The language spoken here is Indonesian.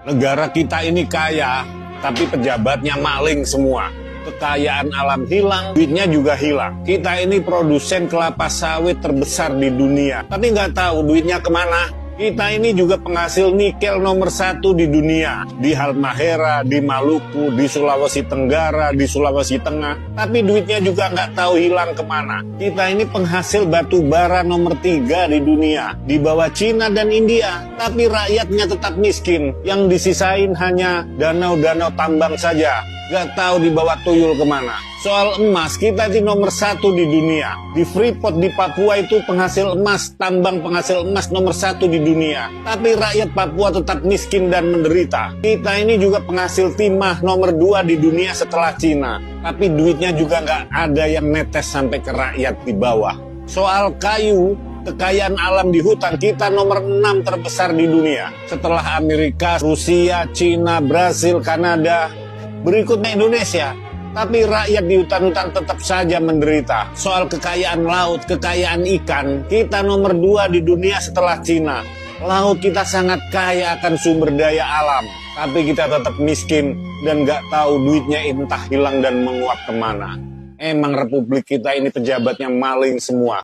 Negara kita ini kaya, tapi pejabatnya maling semua. Kekayaan alam hilang, duitnya juga hilang. Kita ini produsen kelapa sawit terbesar di dunia, tapi nggak tahu duitnya kemana. Kita ini juga penghasil nikel nomor 1 di dunia. Di Halmahera, di Maluku, di Sulawesi Tenggara, di Sulawesi Tengah. Tapi duitnya juga nggak tahu hilang kemana. Kita ini penghasil batu bara nomor 3 di dunia. Di bawah Cina dan India. Tapi rakyatnya tetap miskin. Yang disisain hanya danau-danau tambang saja. Gak tahu dibawa tuyul kemana. Soal emas, kita itu nomor 1 di dunia. Di Freeport di Papua itu penghasil emas, tambang penghasil emas nomor 1 di dunia. Tapi rakyat Papua tetap miskin dan menderita. Kita ini juga penghasil timah nomor 2 di dunia setelah Cina. Tapi duitnya juga gak ada yang netes sampai ke rakyat di bawah. Soal kayu, kekayaan alam di hutan kita nomor 6 terbesar di dunia. Setelah Amerika, Rusia, Cina, Brasil, Kanada. Berikutnya Indonesia, tapi rakyat di hutan-hutan tetap saja menderita. Soal kekayaan laut, kekayaan ikan, kita nomor 2 di dunia setelah Cina. Laut kita sangat kaya akan sumber daya alam, tapi kita tetap miskin dan gak tahu duitnya entah hilang dan menguap kemana. Emang republik kita ini pejabatnya maling semua.